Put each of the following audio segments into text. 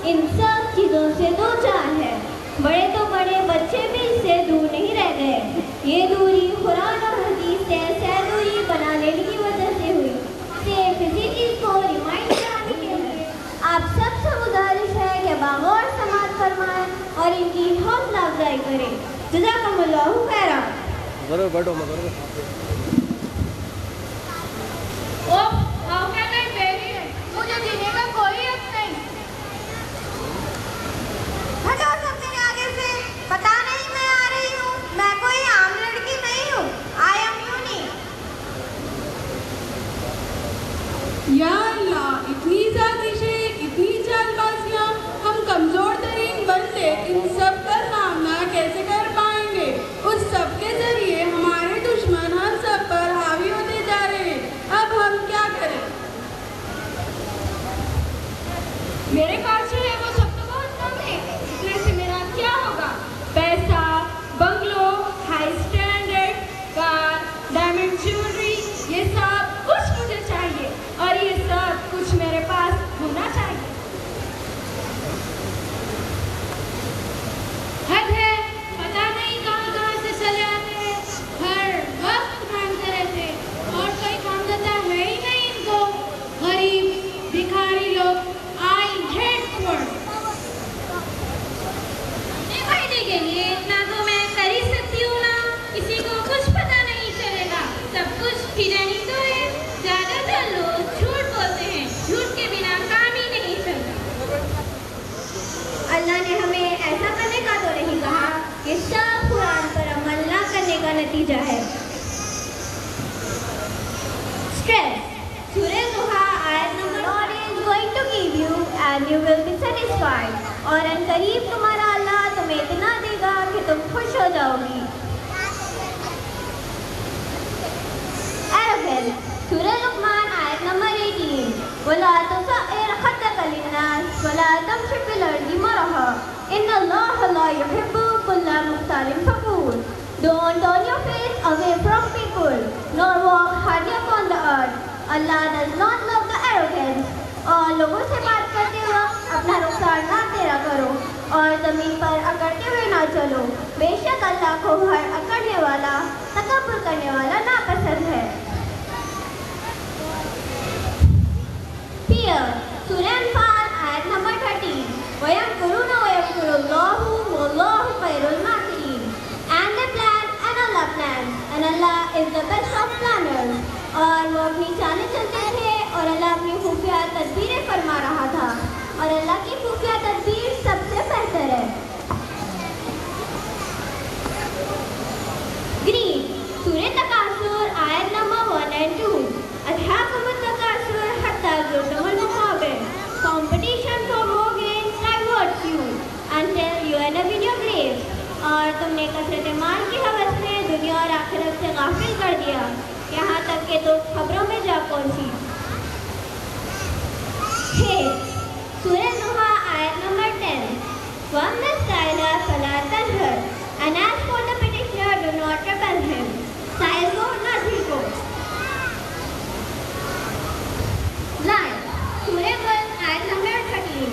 इन सब चीज़ों से दो चार है। बड़े तो बड़े बच्चे भी इससे दूर नहीं रह गए। ये दूरी कुरान और हदीस से सह दूरी बना लेने की वजह से हुई। सिर्फ इसी चीज़ को रिमाइंड कराने के लिए आप सबसे गुजारिश है कि बागौर समाज फरमाएं और इनकी हौसला अफजाई करें। जज़ाकुमुल्लाहु खैरा। मुझे जीने का कोई हक नहीं। हटो सब मेरे आगे से। पता नहीं मैं आ रही हूँ, मैं कोई आम लड़की नहीं हूँ। I am unique. या अल्लाह, इतनी साजिशें, इतनी चालबाजियाँ, हम कमजोर तरीन बंदे इन सब का सामना कैसे कर पाएंगे? उस सब के जरिए हमारे दुश्मन हम सब पर हावी होते जा रहे हैं। अब हम क्या करें? मेरे पास जो है वो सब तो बहुत कम है, इसलिए से मेरा क्या होगा? पैसा, bungalow, high standard car, diamond jewellery, ये सब कुछ मुझे चाहिए और ये सब कुछ मेरे पास होना चाहिए। हद है, पता नहीं कहाँ से चले आते हैं, हर वक्त मांगते रहते हैं और कोई काम धंधा है ही नहीं इनको। गरीब भिखारी लोग। I hate poor। महीने के लिए इतना तो मैं कर ही सकती हूँ ना। किसी को कुछ पता नहीं चलेगा, सब कुछ फिरनी तो है। ज्यादातर लोग झूठ बोलते हैं, झूठ के बिना काम ही नहीं चलता। अल्लाह ने हमें ऐसा करने का तो नहीं कहा। ये सब कुरान पर अमल ना करने का नतीजा है। स्ट्रेस। सूरह दुहा आयत number 1 is going to give you and you will be satisfied। और अनकरीब तुम्हारा अल्लाह तुम्हें इतना देगा कि तुम खुश हो जाओगी। एरोफेल। सूरह लुक़मान आयत नंबर 18 वला तुसअर खद्दक लिन्नास वला तमशी फिल अर्दि मरहा इन्नल्लाहा ला युहिब्बु कुल्ला मुख्तालिन फखूर। Don't turn your face away from people nor walk hardly upon the earth। Allah does not love the arrogant। और लोगों से बात करते वक्त अपना रुख़सार ना तेरा करो और ज़मीन पर अकड़ते हुए ना चलो। बेशक अल्लाह को हर अकड़ने वाला, तकब्बुर करने वाला नापसंद है। फियर। सूरह अनफाल आयत number 13 वयमकुरूना वयमकुरुल्लाहु वल्लाहु Khairul माकिरीन। And they plan and Allah plans and Allah is the best of planners। और वो अपनी चालें चलते थे और अल्लाह अपनी खुफिया तदबीरें फरमा रहा था और अल्लाह की खुफिया तदबीर सबसे बेहतर है। ग्रीड। सूरह तकासुर आयत नंबर 1 and 2 अल्हाकुमुत तकासुर हत्ता ज़ुरतुमुल मक़ाबिर। Competition for more gains diverts you until you end up in your grave। और तुमने कसरत माल की हवस में दुनिया और आखिरत से गाफिल कर दिया, यहाँ तक कि तो खबरों में जा पहुँची। सूरह दुहा आयत नंबर 10 वअम्मा साइला फला तनहर and as for the petitioner do not repel him। साइल को ना झिड़को। लाइन। सूरह बल आयत नंबर 13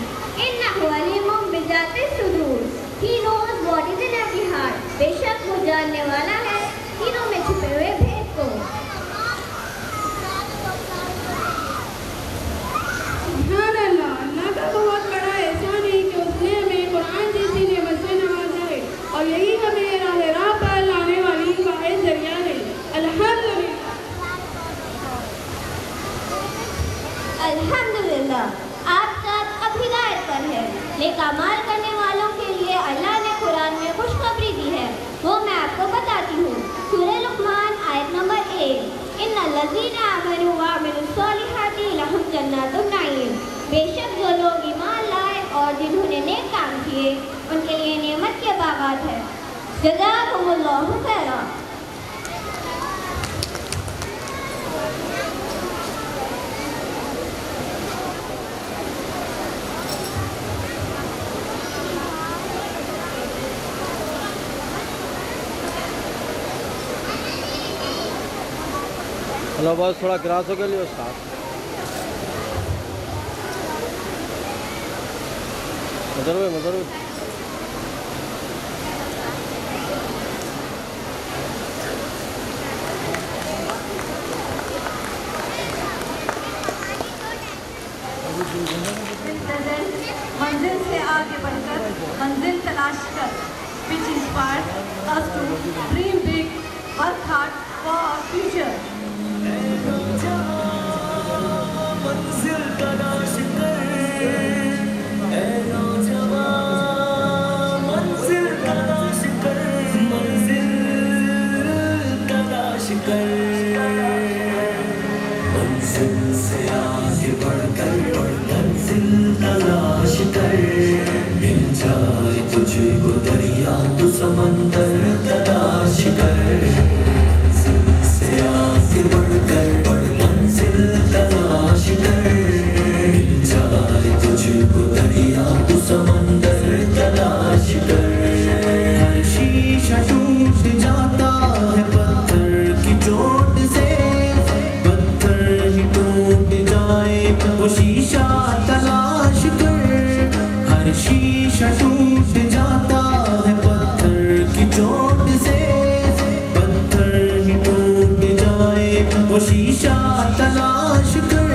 इन्नहु अलीमुम बिज़ाति सुदूर। He knows what is in every heart। बेशक वो जानने वाला है सीनों में छुपे हुए भेद को। सुभान अल्लाह, अल्लाह का बहुत बड़ा एहसान है कि उसने हमें कुरान जैसी नेमत से नवाजा है और यही हमें राह पर लाने वाली वाहिद जरिया है। अल्हम्दुलिल्लाह। अल्हम्दुलिल्लाह। आप सब अब हिदायत पर है। नेक अमाल करने वालों के लिए अल्लाह ने कुरान में खुशखबरी दी है, वो मैं आपको बताती हूँ। सूरह लुक़मान आयत नंबर 1 इन्नल्लज़ीना आमनू व अमिलुस्सॉलिहाति लहुम जन्नातुन नईम। बेशक जो लोग ईमान लाए और जिन्होंने नेक काम किए उनके लिए नेमत के बागात है। जज़ाकुमुल्लाहु खैरा। हेलो बस थोड़ा क्रॉस हो के लिए स्टार्ट। मजर मंजिल से आगे बढ़कर मंजिल तलाश कर, which inspires us to dream big, work hard for our future. मंजिल तलाश कर, ऐ नौजवान मंजिल तलाश कर, मंजिल तलाश कर, मंजिल से आगे बढ़कर मंजिल तलाश कर, मिल जाए तुझको दरिया तो समंदर तलाश कर, मंजिल से आगे बढ़कर मंजिल तलाश कर, मिल जाए तुझको दरिया तो समंदर तलाश कर, हर शीशा टूट जाता है पत्थर की चोट से, पत्थर ही टूट जाए वो शीशा तलाश कर, हर शीशा टूट जाता है पत्थर की चोट से, पत्थर ही टूट जाए वो शीशा तलाश कर,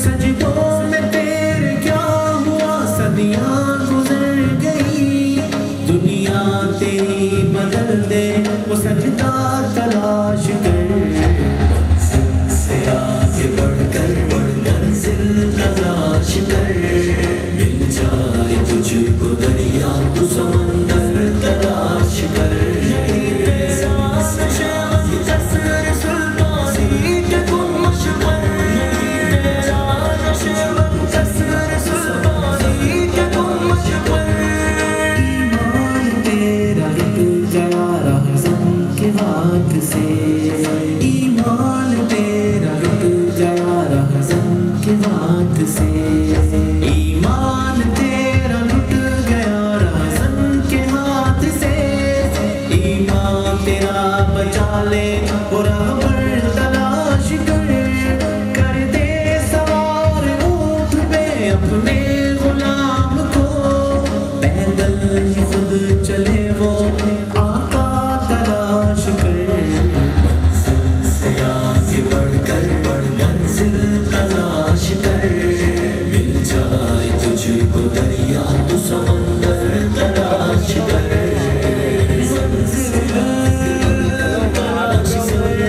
सजदों में तेरे क्या हुआ सदियां गुजर गई, दुनिया तेरी बदल दे वो सजदा तलाश कर, मंजिल से आगे बढ़कर मंजिल तलाश कर, मिल जाए तुझको दरिया तो समंदर तलाश कर, हाथ से ईमान तेरा रुक गया रहज़न के हाथ से, ईमान तेरा लुट गया रहज़न के हाथ से, ईमान तेरा बचा ले वो रहबर तलाश कर दे सवार ऊँट पे अपने गुलाम को, पैदल ही खुद चले वो आका तलाश कर, मंजिल से आगे बढ़कर मंजिल तलाश कर, मिल जाए तुझको दरिया तो समंदर तलाश कर, मंजिल तलाश कर,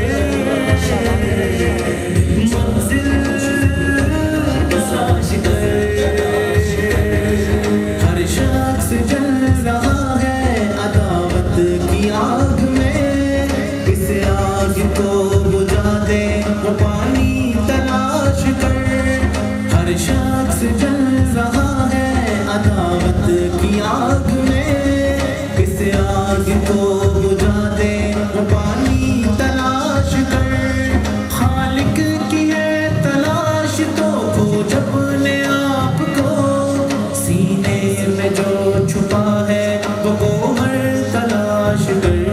मंजिल तलाश कर, हर शख्स जल रहा है अदावत की आग में, इस आग को बुझा दे वो पानी तलाश कर, हर शख्स जल रहा है अदावत की आग में, इस आग को बुझा दे वो पानी तलाश कर, खालिक की है तलाश तो खोज अपने आप को, सीने में जो छुपा है वो गोहर तलाश कर,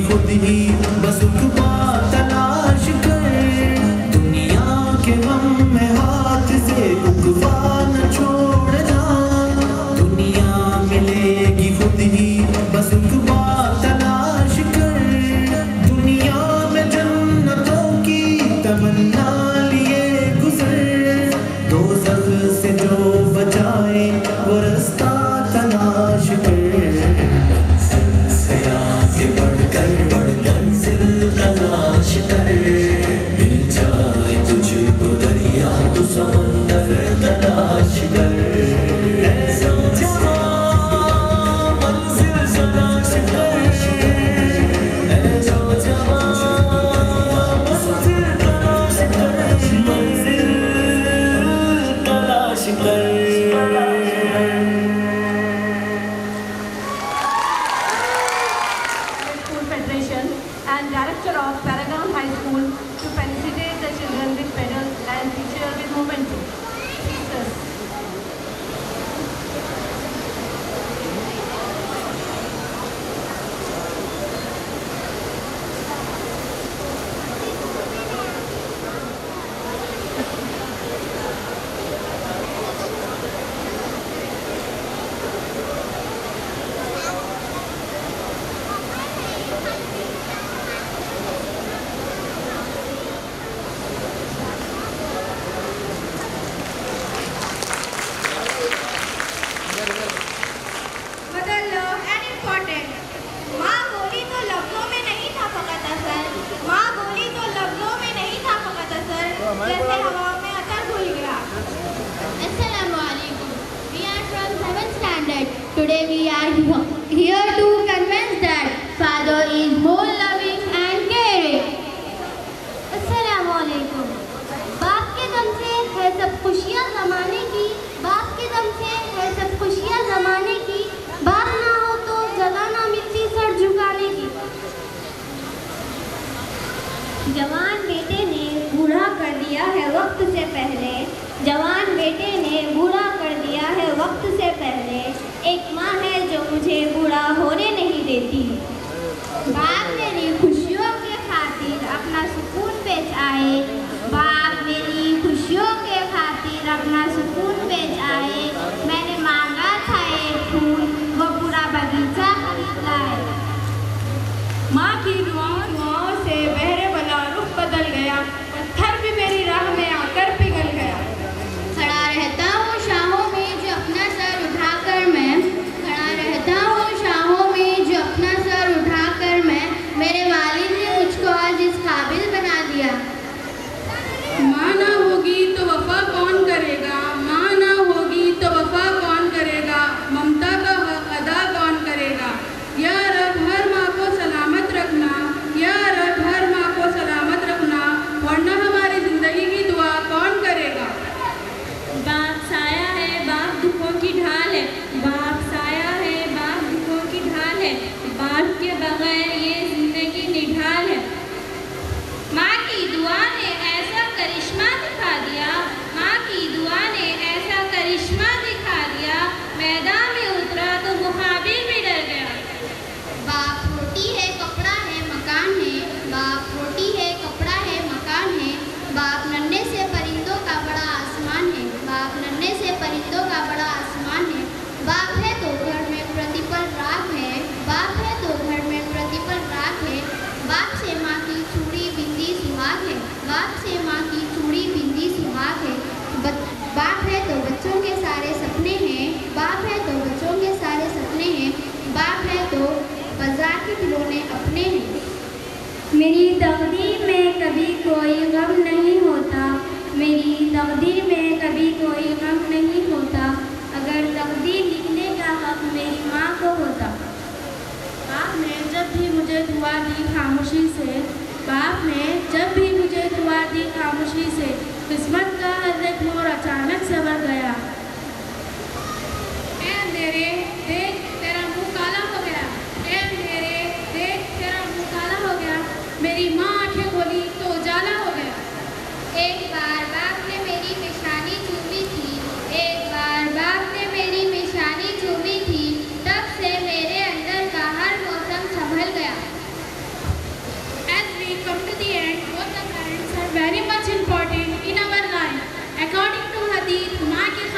खुद ही बस उकबा तलाश कर, दुनिया के गम में हाथ से उकबा न छोड़ना, दुनिया मिलेगी खुद ही बस उकबा तलाश कर, दुनिया में जन्नतों की तमन्ना लिए गुजर, दोज़ख से जो बचा Today we are here to convince that Father is more loving and caring. Assalamualaikum. बाप के दम से है सब खुशियाँ ज़माने की, बाप के दम से है सब खुशियाँ ज़माने की, बाप ना हो तो जगह ना मिलती सर झुकाने की। जवान बेटे ने बूढ़ा कर दिया है वक्त से पहले, जवान बेटे ने बूढ़ा कर दिया है वक्त से पहले, एक माँ है जो मुझे बूढ़ा होने नहीं देती। बाप मेरी खुशियों के खातिर अपना सुकून बेच आए, बाप मेरी खुशियों के खातिर अपना सुकून बेच आए, मैंने मांगा था एक फूल वो पूरा बगीचा खरीद लाए। माँ की दुआओं से बहरे वाला रुख बदल गया, पत्थर भी मेरी राह में आकर पिघल गया। खड़ा रहता हूँ शाहों में जो अपना सर उठाकर मैं, खड़ा रहता हूँ शाहों में जो अपना सर उठाकर मैं, मेरे वालिद ने मुझको आज इस काबिल बना दिया। माँ ना होगी तो वफा कौन करेगा, माँ ना होगी तो वफा कौन करेगा, ममता का हक अदा कौन करेगा। या रब हर माँ को सलामत रखना, या रब हर माँ को सलामत रखना, वरना हमारी ज़िंदगी की दुआ कौन करेगा। बाप साया है, बाप दुखों की ढाल है, बाप साया है, बाप दुखों की ढाल है, बाप के बगैर ये जिंदगी निढाल है। माँ की दुआ ने ऐसा करिश्मा दिखा दिया, माँ की दुआ ने ऐसा करिश्मा दिखा दिया, मैदान में उतरा तो मुकाबिल भी डर गया। बाप रोटी है कपड़ा है मकान है, बाप रोटी है कपड़ा है मकान है, बाप नन्हे से परिंदों का बड़ा आसमान है, बाप नन्हे से परिंदों का बड़ा आसमान है। बाप है तो घर में प्रतिपल राख है, बाप है तो घर में प्रतिपल राख है, बाप से माँ की चूड़ी बिंदी सुहाग है, बाप से माँ की चूड़ी बिंदी सुहाग है। बाप है तो बच्चों के सारे सपने हैं, बाप है तो बच्चों के सारे सपने हैं, बाप है तो बाजार के खिलौने अपने हैं। मेरी तकदीर में कभी कोई गम नहीं होता, मेरी तकदीर में कभी कोई गम नहीं होता, अगर तकदीर लिखने का हक मेरी माँ को होता। बाप ने जब भी मुझे दुआ दी खामोशी से, बाप ने जब भी मुझे दुआ दी खामोशी से, किस्मत का हर एक मोड़ अचानक से बढ़ गया। ऐ अंधेरे देख तेरा मुँह काला हो गया, ऐ अंधेरे देख तेरा मुँह काला हो गया, मेरी माँ आंखें खोली तो उजाला हो गया। एक बार बाप ने मेरी निशानी चूमी थी, एक बार बाप ने मेरी निशानी चूमी थी, तब से मेरे अंदर का हर मौसम संभल गया। As we come to the end, both the parents are very much important in our life. According to Hadith, माँ की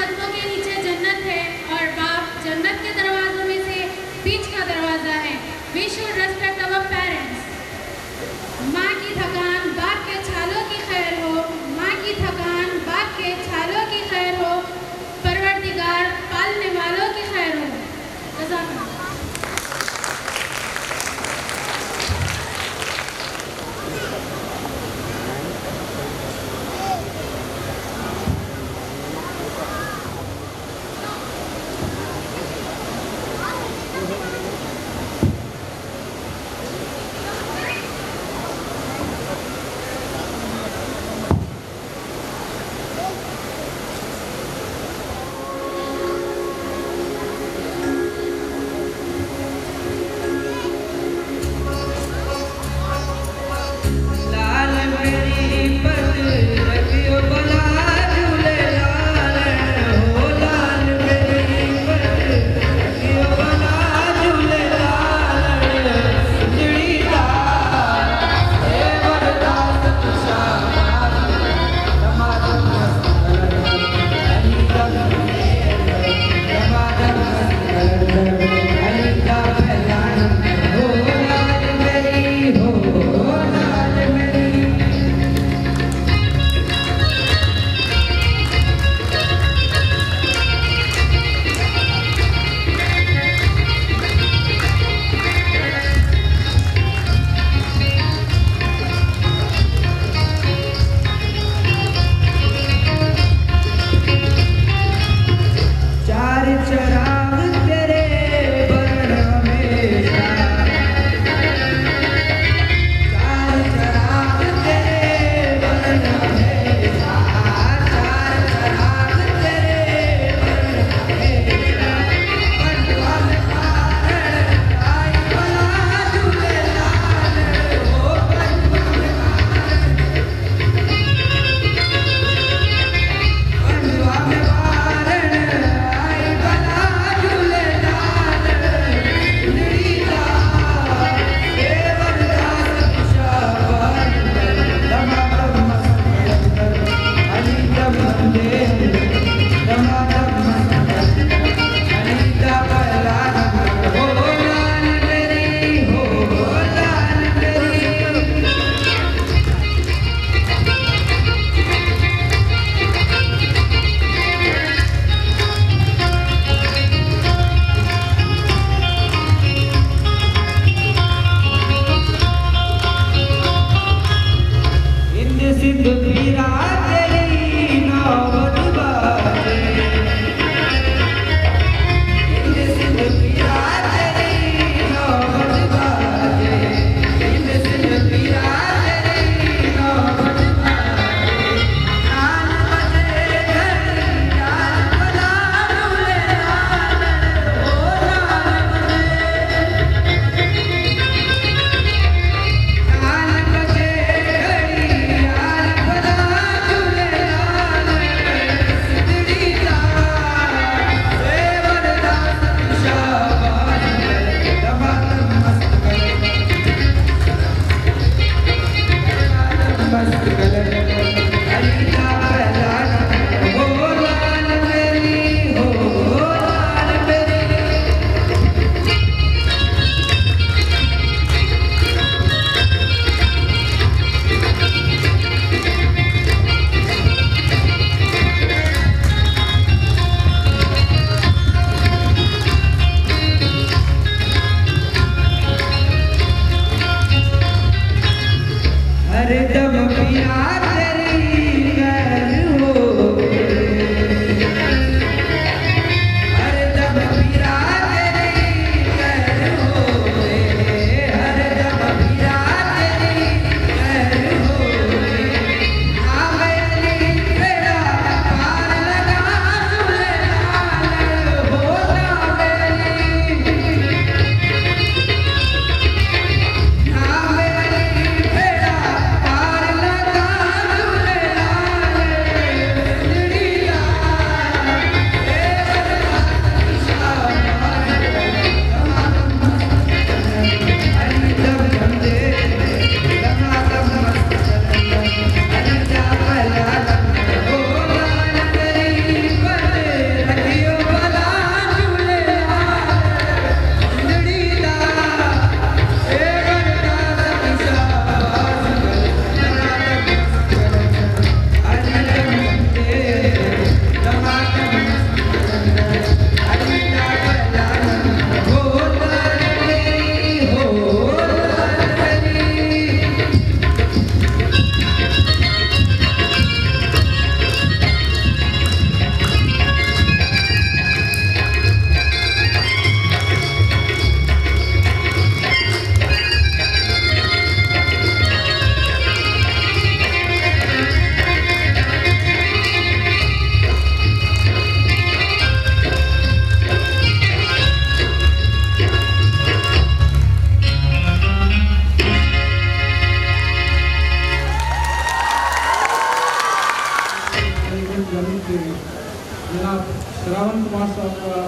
बाद श्रावण कुमार साहब का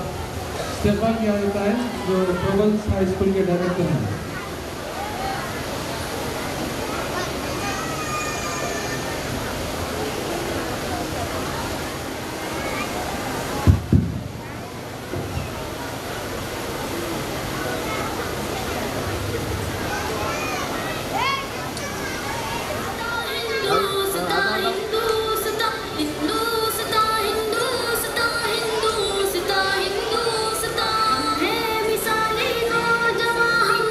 इस्तीफा किया जाता है, जो प्रोबल्स हाई स्कूल के डायरेक्टर हैं। मिसाली नौजवान हम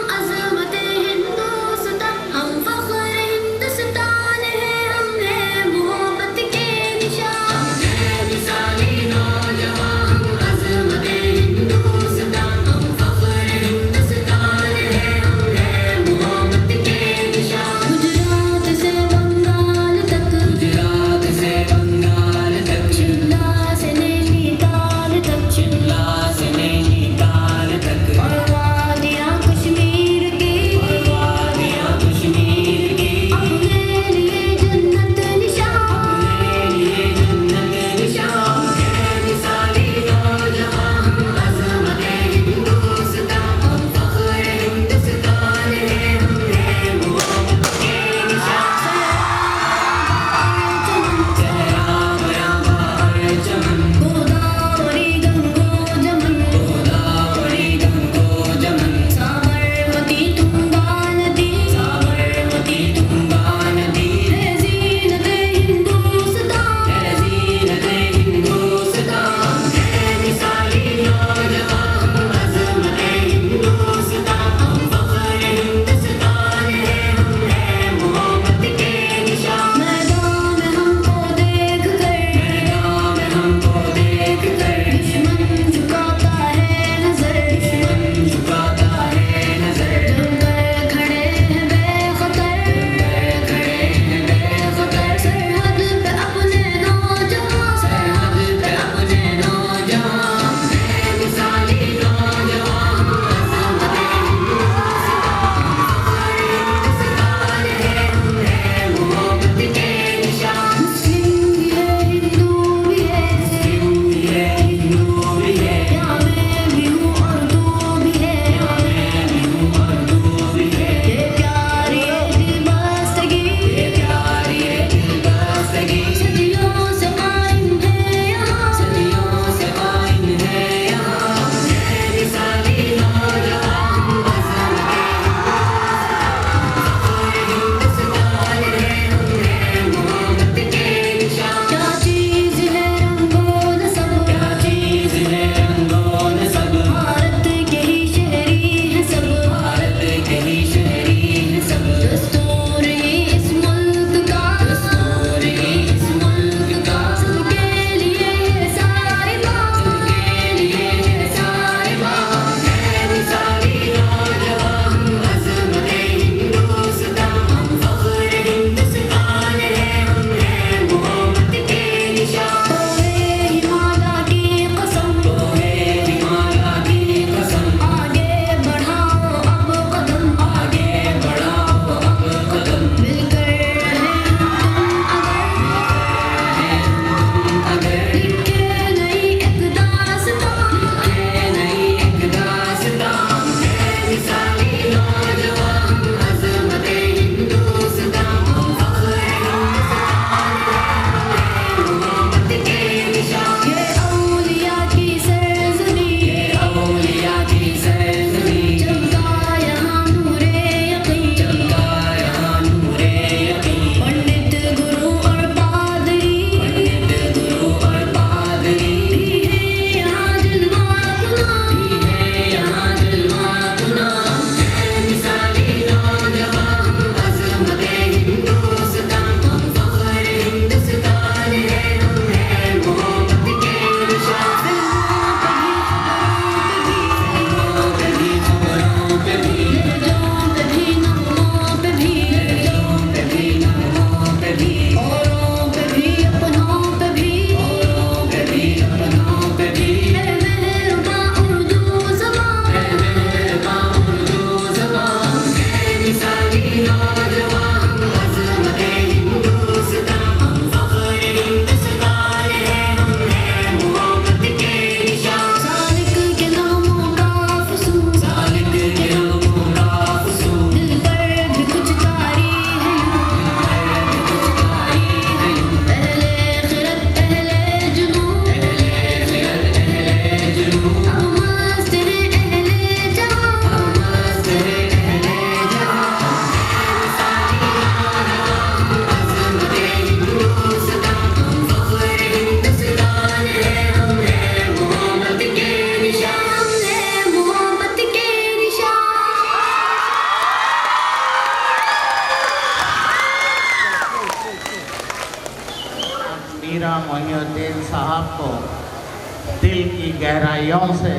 गहराइयों से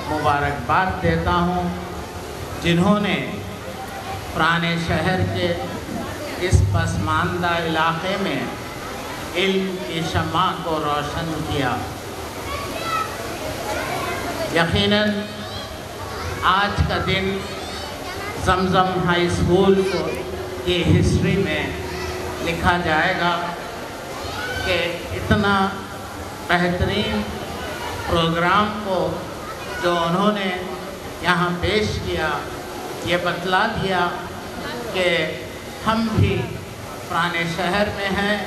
मुबारकबाद देता हूँ, जिन्होंने पुराने शहर के इस पसमानदा इलाक़े में इल्म की शम्मा को रोशन किया। यकीनन आज का दिन जमजम हाई स्कूल की हिस्ट्री में लिखा जाएगा कि इतना बेहतरीन प्रोग्राम को जो उन्होंने यहाँ पेश किया, ये बतला दिया कि हम भी पुराने शहर में हैं,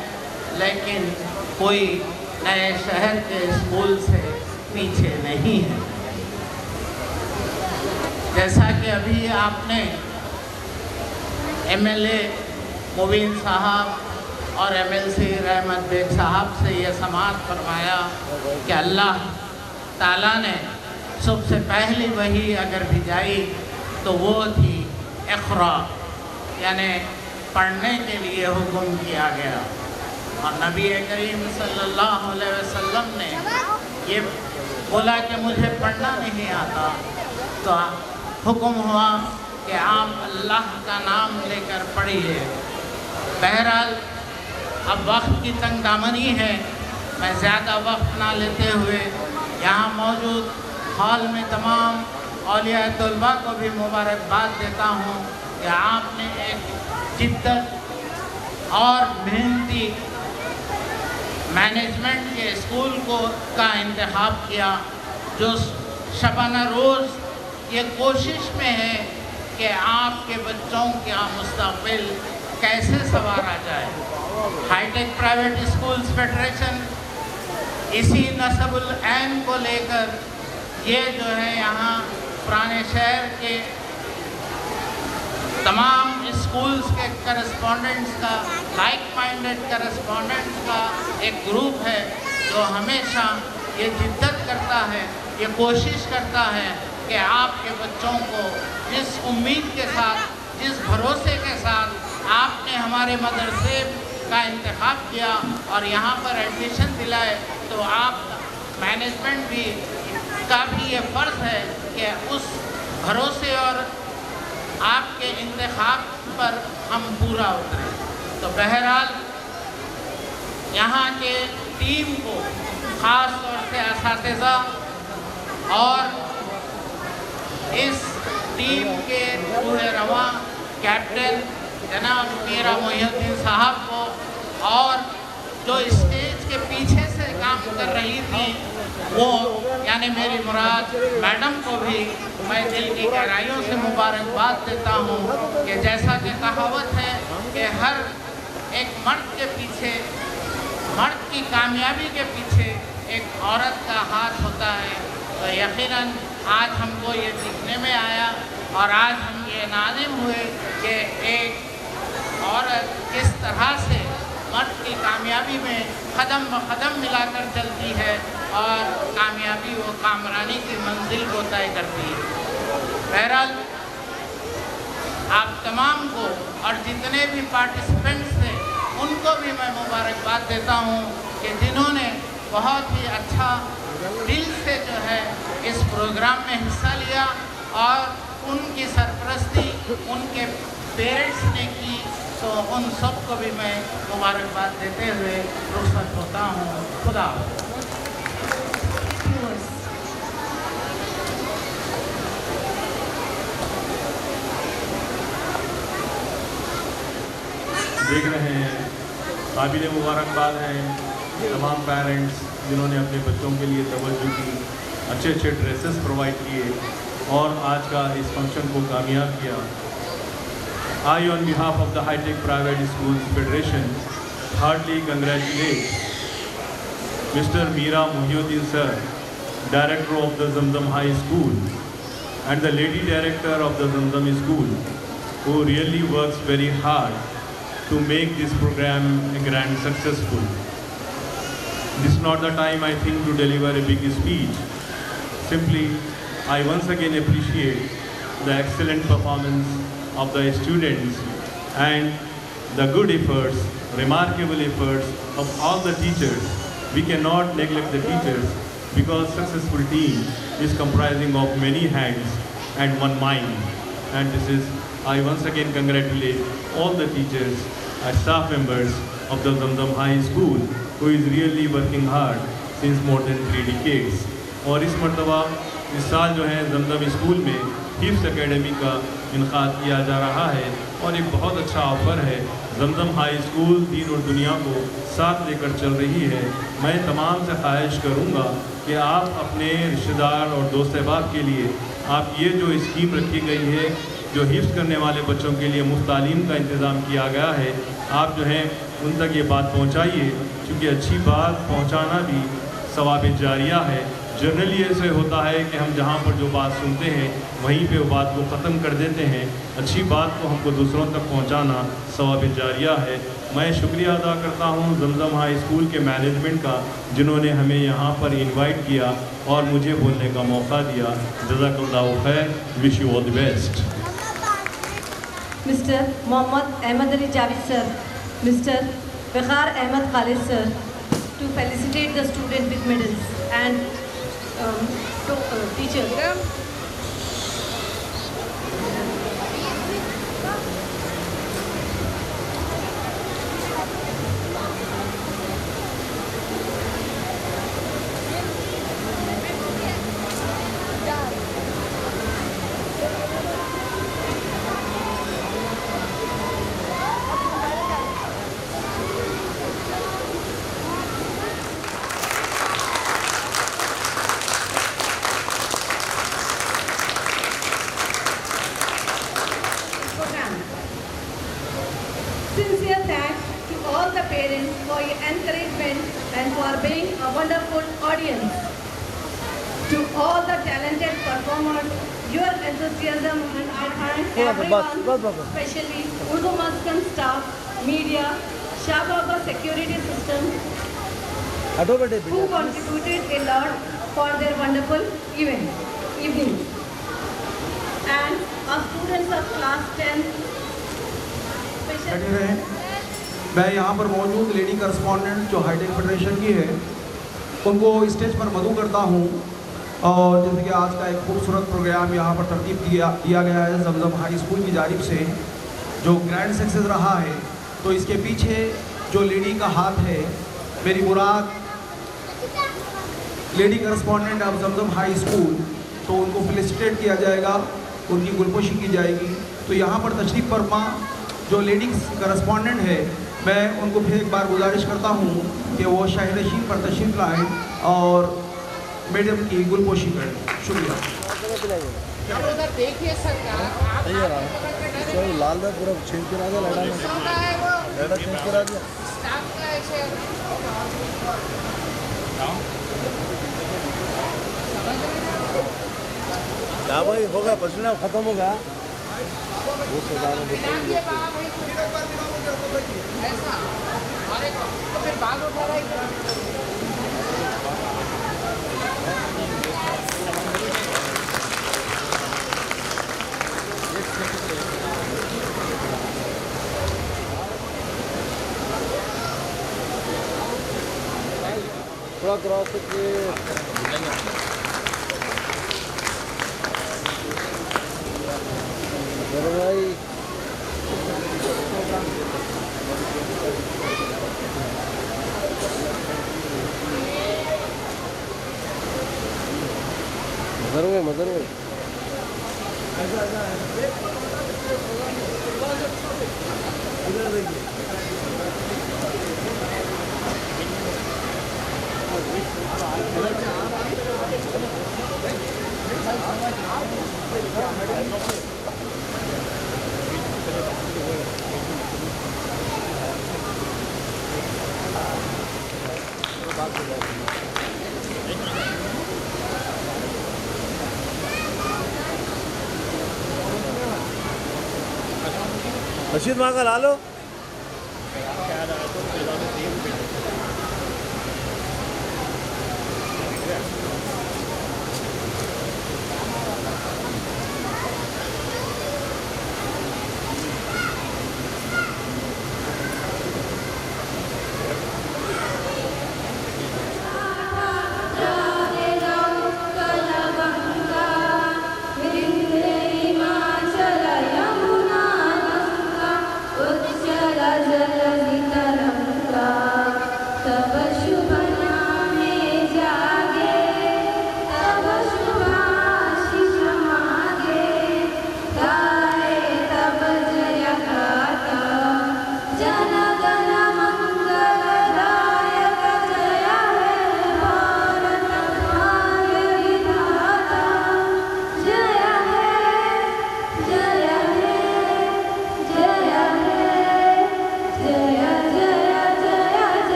लेकिन कोई नए शहर के स्कूल से पीछे नहीं है। जैसा कि अभी आपने एमएलए मुबीन साहब और एमएलसी रहमत बेग साहब से ये समाअत फरमाया कि अल्लाह ताला ने सबसे पहली वही अगर भिजाई तो वो थी इक़रा, यानी पढ़ने के लिए हुक्म किया गया। और नबी करीम सल्लल्लाहु अलैहि वसल्लम ने ये बोला कि मुझे पढ़ना नहीं आता, तो हुक्म हुआ कि आप अल्लाह का नाम लेकर पढ़िए। बहरहाल अब वक्त की तंग दामनी है, मैं ज़्यादा वक्त ना लेते हुए यहाँ मौजूद हॉल में तमाम औलिया तलबा को भी मुबारकबाद देता हूँ कि आपने एक जिद्दत और मेहनती मैनेजमेंट के स्कूल का इंतखाब किया, जो शबाना रोज़ ये कोशिश में है कि आपके बच्चों का मुस्तक़बिल कैसे संवारा जाए। हाईटेक प्राइवेट स्कूल्स फेडरेशन इसी नस्बुल ऐन को लेकर ये जो है यहाँ पुराने शहर के तमाम स्कूल्स के करस्पॉन्डेंट्स का, लाइक माइंडेड करस्पॉन्डेंट्स का एक ग्रुप है जो हमेशा ये जिद्दत करता है, ये कोशिश करता है कि आपके बच्चों को जिस उम्मीद के साथ, जिस भरोसे के साथ आपने हमारे मदरसे का इंतखाब किया और यहाँ पर एडमिशन दिलाए, तो आप मैनेजमेंट भी का भी ये फ़र्ज़ है कि उस भरोसे और आपके इंतखाब पर हम पूरा उतरें। तो बहरहाल यहाँ के टीम को, ख़ास तौर से असातिज़ा और इस टीम के रूह रवां कैप्टन जनाब मीरा मोहिउद्दीन साहब को, और जो स्टेज के पीछे से काम कर रही थी वो यानी मेरी मुराद मैडम को भी मैं दिल की गहराइयों से मुबारकबाद देता हूँ कि जैसा कि कहावत है कि हर एक मर्द के पीछे, मर्द की कामयाबी के पीछे एक औरत का हाथ होता है। तो यकीनन आज हमको ये सीखने में आया और आज हम ये नाज़िम हुए कि एक औरत किस तरह से मर्द की कामयाबी में कदम ब कदम मिलाकर चलती है और कामयाबी व कामरानी की मंजिल को तय करती है। बहरहाल आप तमाम को और जितने भी पार्टिसिपेंट्स थे उनको भी मैं मुबारकबाद देता हूँ कि जिन्होंने बहुत ही अच्छा दिल से जो है इस प्रोग्राम में हिस्सा लिया और उनकी सरपरस्ती उनके पेरेंट्स ने की। तो उन सब को भी मैं मुबारकबाद देते हुए रुखसत होता हूँ। खुदा देख रहे हैं, काबिल मुबारकबाद हैं तमाम पेरेंट्स जिन्होंने अपने बच्चों के लिए तवज्जो की, अच्छे अच्छे ड्रेसेस प्रोवाइड किए और आज का इस फंक्शन को कामयाब किया। I, on behalf of the High-Tech Private Schools Federation, heartily congratulate Mr. Meera Mohiuddin sir, Director of the Zamzam High School, and the Lady Director of the Zamzam School, who really works very hard to make this program a grand successful. This is not the time, I think, to deliver a big speech. Simply, I once again appreciate the excellent performance of the students and the good efforts, remarkable efforts of all the teachers. We cannot neglect the teachers because successful team is comprising of many hands and one mind. And this is, I once again congratulate all the teachers and staff members of the Zamzam High School who is really working hard since more than 3 decades. और इस मरतबा इस साल जो है जमजम school में हिफ्ज़ academy का इनकाद किया जा रहा है और एक बहुत अच्छा ऑफ़र है। जमजम हाई स्कूल दीन और दुनिया को साथ लेकर चल रही है। मैं तमाम से ख्वाहिश करूँगा कि आप अपने रिश्तेदार और दोस्त अहबाब के लिए आप ये जो स्कीम रखी गई है, जो हिफ्ज़ करने वाले बच्चों के लिए मुफ्त तालीम का इंतज़ाम किया गया है, आप जो हैं उन तक ये बात पहुँचाइए, क्योंकि अच्छी बात पहुँचाना भी सवाब जारिया है। जनरली ऐसे होता है कि हम जहाँ पर जो बात सुनते हैं वहीं पे वो बात को ख़त्म कर देते हैं। अच्छी बात को हमको दूसरों तक पहुँचाना सवाब जारिया है। मैं शुक्रिया अदा करता हूँ जमजम हाई स्कूल के मैनेजमेंट का, जिन्होंने हमें यहाँ पर इनवाइट किया और मुझे बोलने का मौका दिया। जज़ाकल्लाहु खैर, wish you all the best. Mister Mohammad Ahmad Ali Javed sir, Mister Fakhar Ahmad Khalid sir, to felicitate the student with medals and teacher. Sincere thanks to all the parents for your encouragement and for being a wonderful audience. To all the talented performers, your enthusiasm, and I thank everyone, especially Urdu Muslim staff, media, Shah Baba security system, who contributed a lot for their wonderful evening. And our students of class 10. बैठे रहें। मैं यहाँ पर मौजूद lady correspondent जो hi tech federation की है, उनको स्टेज पर मदऊ करता हूँ। और जैसे कि आज का एक खूबसूरत प्रोग्राम यहाँ पर तरतीब दिया गया है जमजम हाई स्कूल की जानिब से, जो ग्रैंड सक्सेस रहा है, तो इसके पीछे जो लेडी का हाथ है, मेरी मुराद lady correspondent of Zamzam high school, तो उनको फेलिसिटेट किया जाएगा, उनकी गुलपोशी की जाएगी। तो यहाँ पर तशरीफ़ फरमा जो लेडीज़ करस्पॉन्डेंट है, मैं उनको फिर एक बार गुजारिश करता हूँ कि वो शाहिद पर तशरीफ़ लाएँ और मैडम की गुलपोशी करें। शुक्रिया। देखिए सरकार, लाल में पूरा चेंज करा दिया, लाइट चेंज करा दिया। क्या भाई होगा, पसीना खत्म होगा। थोड़ा क्रॉस भाई मदर में रशीद माँ का ला लो।